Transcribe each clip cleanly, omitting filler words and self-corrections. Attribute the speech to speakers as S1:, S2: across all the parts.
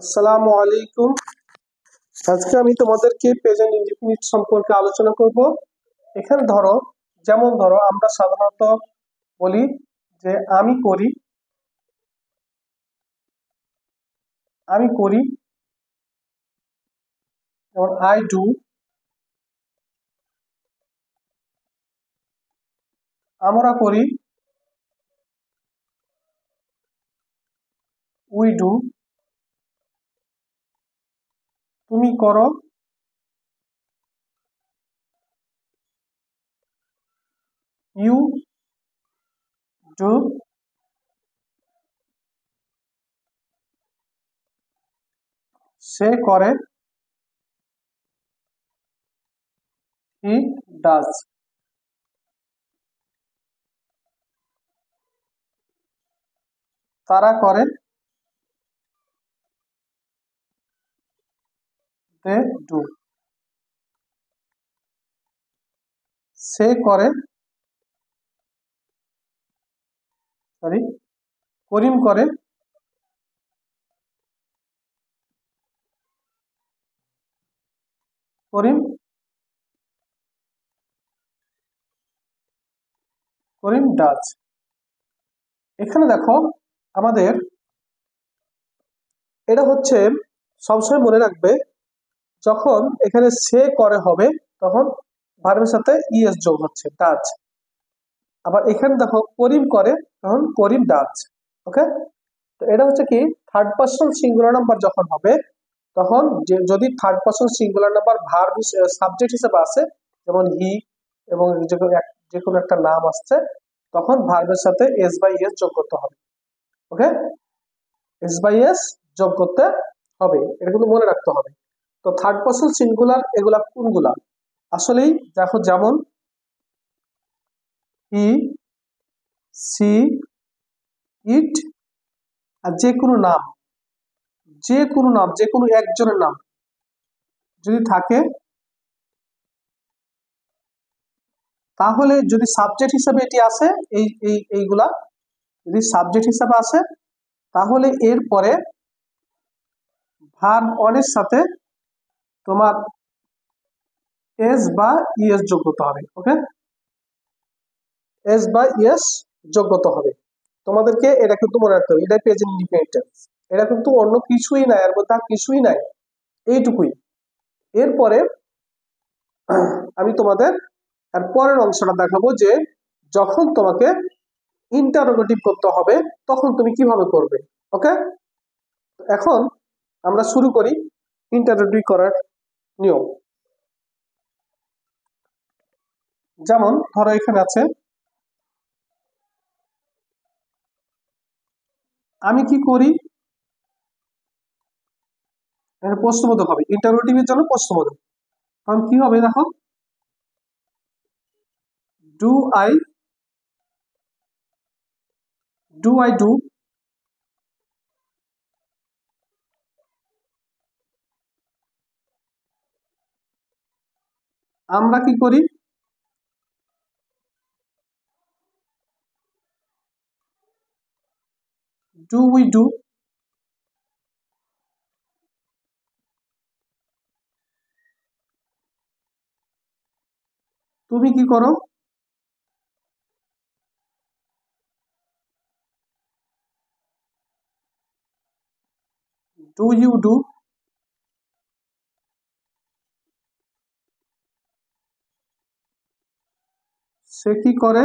S1: আসসালামু আলাইকুম। আজকে আমি তোমাদেরকে প্রেজেন্ট ইনডিফিনিট সম্পর্কে আলোচনা করব। এখানে যেমন ধরো আমরা সাধারণত বলি যে আমি করি যেমন আই ডু, আমরা করি উই ডু, তুমি করো ইউ ডু, সে করে হি ডাজ। তারা করে দে ডু। সে করে সরি করিম করে করিম করিম ডাজ। এখানে দেখো আমাদের এটা হচ্ছে সবসময় মনে রাখবে, যখন এখানে সে করে হবে তখন ভার্বের সাথে ইএস যোগ হচ্ছে ডাজ। আবার এখানে দেখো করিম করে তখন করিম ডাজ। ওকে, তো এটা হচ্ছে কি থার্ড পার্সন সিঙ্গুলার নাম্বার যখন হবে তখন যদি third person singular number verb subject হিসেবে আসে, যেমন হি এবং যে কোনো একটা নাম আসছে, তখন ভার্বের সাথে এস বাই এস যোগ করতে হবে। ওকে, এস বাই এস যোগ করতে হবে, এটা কিন্তু মনে রাখতে হবে। তো থার্ড পার্সন সিঙ্গুলার এগুলা কোনগুলা? আসলেই দেখো, যেমন হি, সি, ইট, আর যে কোনো নাম, যে কোনো একজনের নাম যদি থাকে, তাহলে যদি সাবজেক্ট হিসাবে এটি আসে, এইগুলা যদি সাবজেক্ট হিসাবে আসে, তাহলে এরপরে ভার্ব অনের সাথে তোমার এস বা ইএস যোগ করতে হবে। ওকে, এস বা ইএস যোগ করতে হবে। তোমাদেরকে এটা কিন্তু মনে রাখতে হবে, এটাই প্রেজেন্ট ইনডিফিনিট টেন্স। এটা কিন্তু অন্য কিছুই নাই, এর মধ্যে আর কিছুই নাই, এইটুকুই। এরপরে আমি তোমাদের আর পরের অংশটা দেখাবো যে যখন তোমাকে ইন্টারোগেটিভ করতে হবে তখন তুমি কিভাবে করবে। ওকে, এখন আমরা শুরু করি ইন্টারোগেটিভ করার নিয়ম। যেমন ধরো এখানে আছে আমি কি করি, প্রশ্নবোধক হবে, ইন্টারোগেটিভের জন্য প্রশ্নবোধক। কারণ কি হবে দেখো, ডু আই ডু, আমরা কি করি, ডু উই ডু, তুমি কি করো, ডু ইউ ডু, সে কি করে,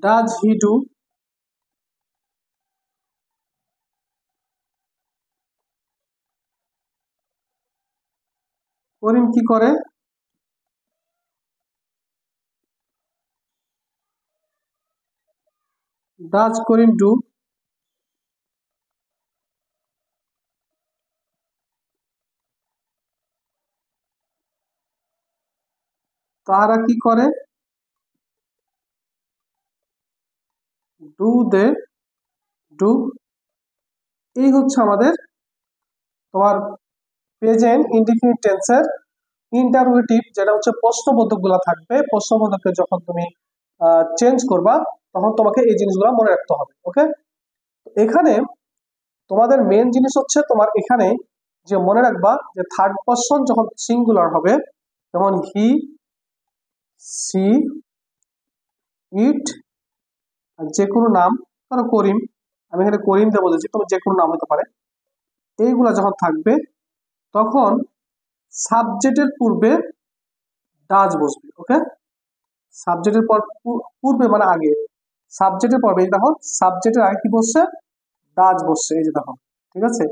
S1: ডাজ হি ডু, করিম কি করে, ডাজ করিম ডু, তারা কি করে, ডু দে ডু। এই হচ্ছে আমাদের তোমার প্রেজেন্ট ইনডিফিনিট টেন্সের ইন্টারোগেটিভ যেটা হচ্ছে প্রশ্নবোধক গুলা থাকবে, প্রশ্নবোধককে যখন তুমি চেঞ্জ করবা তখন তোমাকে এই জিনিসগুলো মনে রাখতে হবে। ওকে, এখানে তোমাদের মেন জিনিস হচ্ছে তোমার এখানে যে মনে রাখবা যে থার্ড পারসন যখন সিঙ্গুলার হবে, যেমন হি, সি, ইট, যে কোনো নাম, ধরো করিম, আমি এখানে করিম দিয়ে বলেছি, তবে যে কোনো নাম হতে পারে, এইগুলা যখন থাকবে তখন সাবজেক্টের পূর্বে ডাজ বসবে। ওকে, সাবজেক্টের পর পূর্বে মানে আগে, সাবজেক্টের পর্বে এই দেখো সাবজেক্টের আগে কি বসছে, ডাজ বসছে, এই যে দেখো, ঠিক আছে,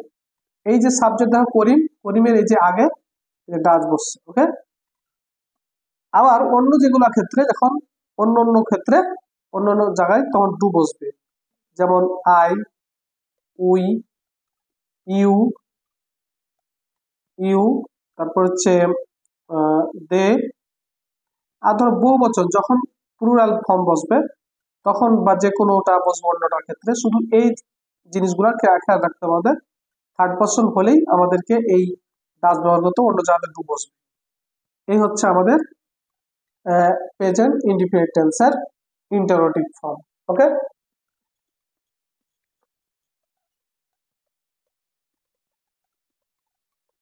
S1: এই যে সাবজেক্ট দেখো করিম, করিমের এই যে আগে ডাজ বসছে। ওকে, আবার অন্য যেগুলো ক্ষেত্রে যখন অন্য অন্য ক্ষেত্রে অন্য অন্য জায়গায় তখন ডু বসবে, যেমন আই, উই, ইউ, ইউ, তারপর হচ্ছে দে। আর ধর বহু বচন যখন প্লুরাল ফর্ম বসবে তখন বা যে কোনোটা বসবে অন্যটার ক্ষেত্রে, শুধু এই জিনিসগুলো খেয়াল রাখতে হবে। আমাদের থার্ড পারসন হলেই আমাদেরকে এই ডাজ ব্যবহার করতে, অন্য জায়গায় ডু বসবে। এই হচ্ছে আমাদের প্রেজেন্ট ইনডিফিনিট টেন্সের ইন্টারোগেটিভ ফর্ম। ওকে।